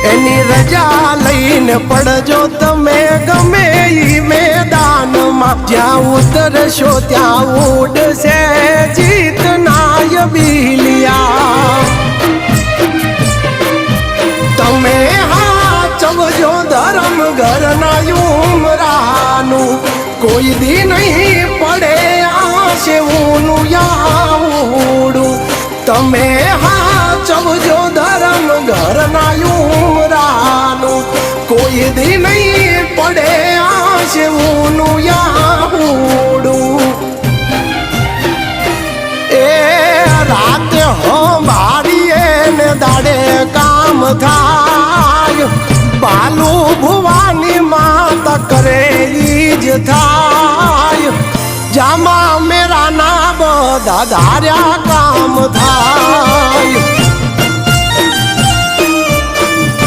એની રજા લઈને પડજો તમે ગમે ઈ મેદાનમાં જ્યાં ઉતરશો ત્યાં ઉડશે જીતનાય બિલિયા તમે હાચવજો ધર્મ ઘરના ઉમરાનું કોઈ દી નહીં પડે આશે ઊનું યાવડું તમે હાચવજો ધર્મ ઘરના ઉમરાનું કોઈ દી નહીં પડે આશે ઊનું યાવડું એ રાતે હંભાળીએ ને દાડે કામ થાય બાલુ ભુવાની માતા કરે ઈ જ થાય જામા મેરા ના બધા ધાર્યા કામ થાય